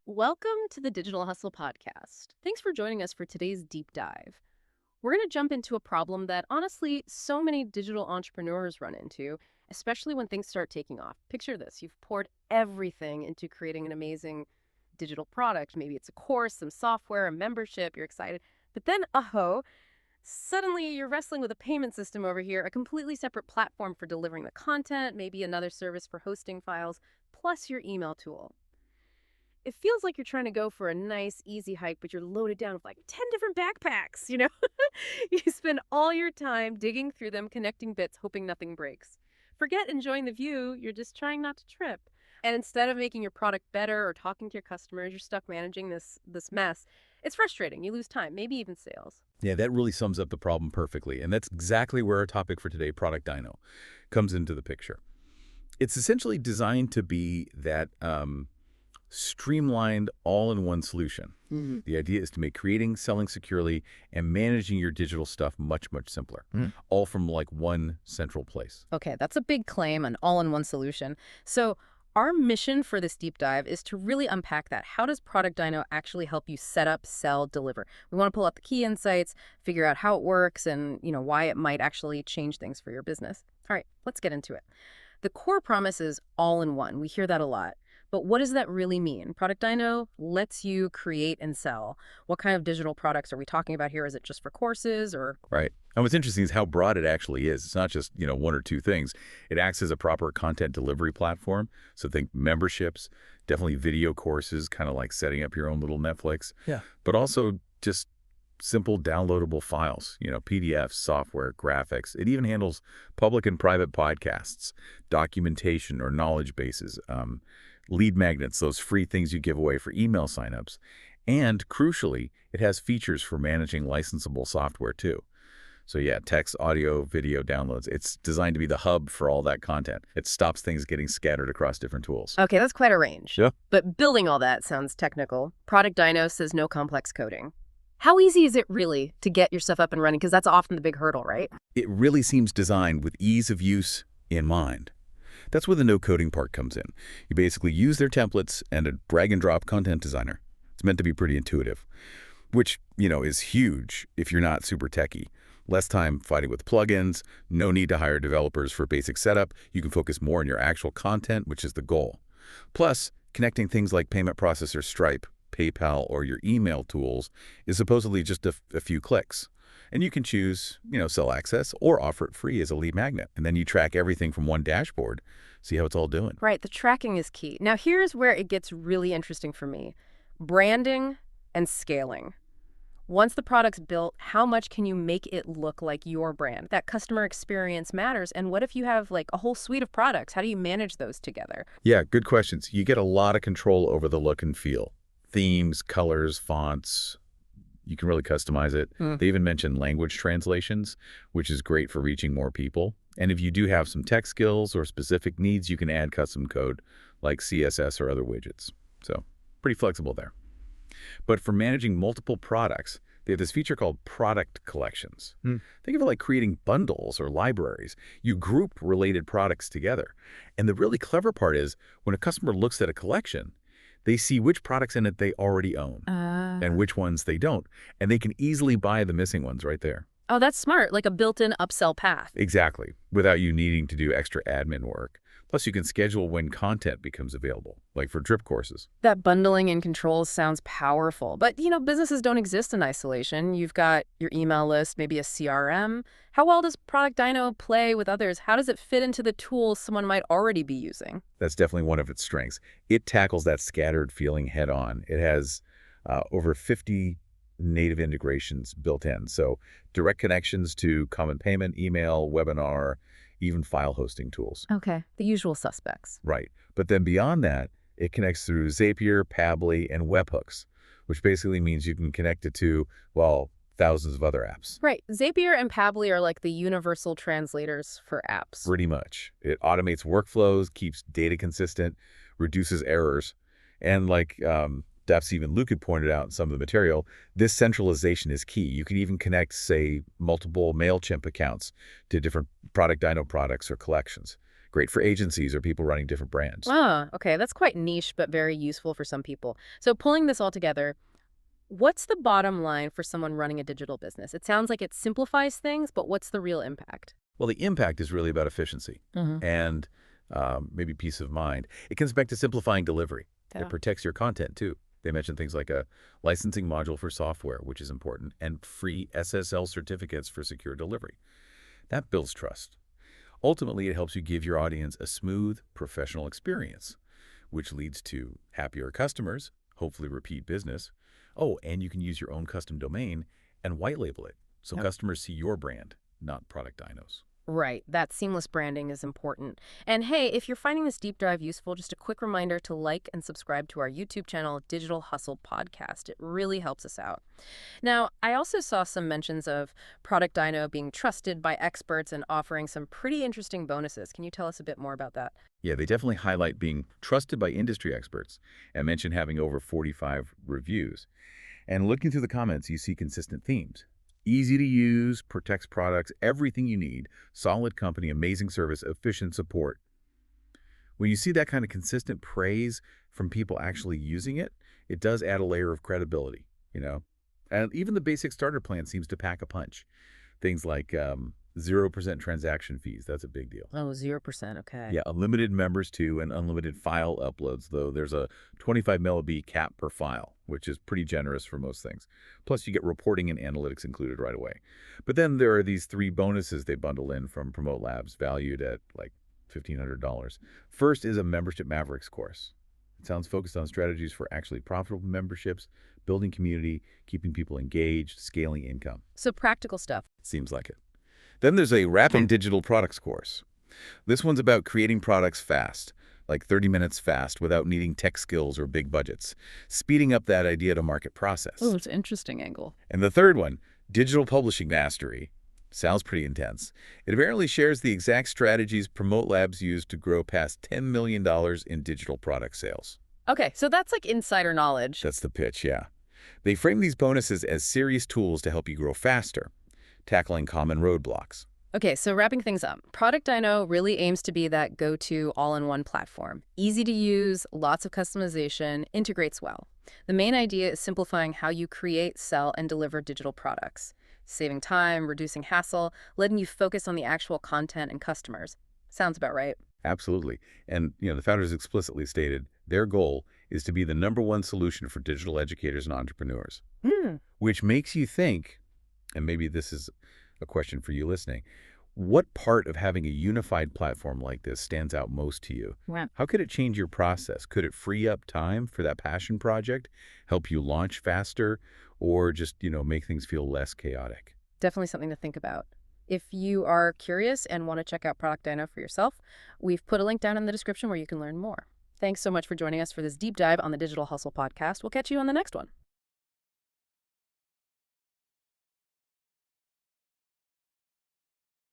Welcome to the Digital Hustle Podcast. Thanks for joining us for today's deep dive. We're going to jump into a problem that honestly so many digital entrepreneurs run into, especially when things start taking off. Picture this: you've poured everything into creating an amazing digital product. Maybe it's a course, some software, a membership, you're excited. But then, suddenly you're wrestling with a payment system over here, a completely separate platform for delivering the content, maybe another service for hosting files, plus your email tool. It feels like you're trying to go for a nice, easy hike, but you're loaded down with like 10 different backpacks. You spend all your time digging through them, connecting bits, hoping nothing breaks. Forget enjoying the view, you're just trying not to trip. And instead of making your product better or talking to your customers, you're stuck managing this mess. It's frustrating. You lose time, maybe even sales. Yeah, that really sums up the problem perfectly. And that's exactly where our topic for today, ProductDyno, comes into the picture. It's essentially designed to be that streamlined, all-in-one solution. The idea is to make creating, selling securely, and managing your digital stuff much, much simpler, all from like one central place. Okay, that's a big claim, an all-in-one solution. So our mission for this deep dive is to really unpack that. How does ProductDyno actually help you set up, sell, deliver? We want to pull out the key insights, figure out how it works, and why it might actually change things for your business. All right, let's get into it. The core promise is all-in-one. We hear that a lot. But what does that really mean? ProductDyno lets you create and sell. What kind of digital products are we talking about here? Is it just for courses or? Right. And what's interesting is how broad it actually is. It's not just, one or two things. It acts as a proper content delivery platform. So think memberships, definitely video courses, kind of like setting up your own little Netflix. Yeah. But also just simple downloadable files, PDFs, software, graphics. It even handles public and private podcasts, documentation or knowledge bases, lead magnets, those free things you give away for email signups. And crucially, it has features for managing licensable software too. So yeah, text, audio, video downloads. It's designed to be the hub for all that content. It stops things getting scattered across different tools. Okay, that's quite a range. Yeah. But building all that sounds technical. ProductDyno says no complex coding. How easy is it really to get your stuff up and running? Because that's often the big hurdle, right? It really seems designed with ease of use in mind. That's where the no-coding part comes in. You basically use their templates and a drag-and-drop content designer. It's meant to be pretty intuitive, which, is huge if you're not super techy. Less time fighting with plugins, no need to hire developers for basic setup. You can focus more on your actual content, which is the goal. Plus, connecting things like payment processor Stripe, PayPal, or your email tools is supposedly just a few clicks. And you can choose, sell access or offer it free as a lead magnet. And then you track everything from one dashboard, see how it's all doing. Right, the tracking is key. Now here's where it gets really interesting for me. Branding and scaling. Once the product's built, how much can you make it look like your brand? That customer experience matters. And what if you have like a whole suite of products? How do you manage those together? Yeah, good questions. You get a lot of control over the look and feel. Themes, colors, fonts. You can really customize it. They even mention language translations, which is great for reaching more people. And if you do have some tech skills or specific needs, you can add custom code like CSS or other widgets. So pretty flexible there. But for managing multiple products, they have this feature called product collections. Think of it like creating bundles or libraries. You group related products together. And the really clever part is when a customer looks at a collection, they see which products in it they already own and which ones they don't. And they can easily buy the missing ones right there. Oh, that's smart, like a built-in upsell path. Exactly, without you needing to do extra admin work. Plus, you can schedule when content becomes available, like for drip courses. That bundling and controls sounds powerful. But, businesses don't exist in isolation. You've got your email list, maybe a CRM. How well does ProductDyno play with others? How does it fit into the tools someone might already be using? That's definitely one of its strengths. It tackles that scattered feeling head on. It has over 50 native integrations built in. So direct connections to common payment, email, webinar, even file hosting tools. Okay, the usual suspects. Right. But then beyond that, it connects through Zapier, Pabbly, and webhooks, which basically means you can connect it to, thousands of other apps. Right. Zapier and Pabbly are like the universal translators for apps. Pretty much. It automates workflows, keeps data consistent, reduces errors, and Dap's even Luke had pointed out in some of the material, this centralization is key. You can even connect, say, multiple MailChimp accounts to different ProductDyno products or collections. Great for agencies or people running different brands. Ah, okay. That's quite niche, but very useful for some people. So pulling this all together, what's the bottom line for someone running a digital business? It sounds like it simplifies things, but what's the real impact? Well, the impact is really about efficiency and maybe peace of mind. It comes back to simplifying delivery. Yeah. It protects your content, too. They mentioned things like a licensing module for software, which is important, and free SSL certificates for secure delivery. That builds trust. Ultimately, it helps you give your audience a smooth, professional experience, which leads to happier customers, hopefully repeat business. Oh, and you can use your own custom domain and white label it so Yep. customers see your brand, not ProductDyno's. Right. That seamless branding is important. And hey, if you're finding this deep dive useful, just a quick reminder to like and subscribe to our YouTube channel, Digital Hustle Podcast. It really helps us out. Now, I also saw some mentions of ProductDyno being trusted by experts and offering some pretty interesting bonuses. Can you tell us a bit more about that? Yeah, they definitely highlight being trusted by industry experts and mention having over 45 reviews. And looking through the comments, you see consistent themes. Easy to use, protects products, everything you need, solid company, amazing service, efficient support. When you see that kind of consistent praise from people actually using it, it does add a layer of credibility. And even the basic starter plan seems to pack a punch. Things like 0% transaction fees, that's a big deal. Oh, 0%. Okay. Yeah, unlimited members too, and unlimited file uploads, though there's a 25 MB cap per file, which is pretty generous for most things. Plus, you get reporting and analytics included right away. But then there are these 3 bonuses they bundle in from Promote Labs, valued at like $1,500. First is a Membership Mavericks course. It sounds focused on strategies for actually profitable memberships, building community, keeping people engaged, scaling income. So practical stuff. Seems like it. Then there's a Wrapping Digital Products course. This one's about creating products fast, like 30 minutes fast without needing tech skills or big budgets, speeding up that idea to market process. Oh, it's an interesting angle. And the third one, Digital Publishing Mastery. Sounds pretty intense. It apparently shares the exact strategies Promote Labs used to grow past $10 million in digital product sales. Okay, so that's like insider knowledge. That's the pitch, yeah. They frame these bonuses as serious tools to help you grow faster, tackling common roadblocks. Okay, so wrapping things up, ProductDyno really aims to be that go-to all-in-one platform. Easy to use, lots of customization, integrates well. The main idea is simplifying how you create, sell, and deliver digital products, saving time, reducing hassle, letting you focus on the actual content and customers. Sounds about right. Absolutely. And, the founders explicitly stated their goal is to be the #1 solution for digital educators and entrepreneurs, which makes you think, and maybe this is a question for you listening, what part of having a unified platform like this stands out most to you? Wow. How could it change your process? Could it free up time for that passion project, help you launch faster, or just, make things feel less chaotic? Definitely something to think about. If you are curious and want to check out ProductDyno for yourself, we've put a link down in the description where you can learn more. Thanks so much for joining us for this deep dive on the Digital Hustle podcast. We'll catch you on the next one.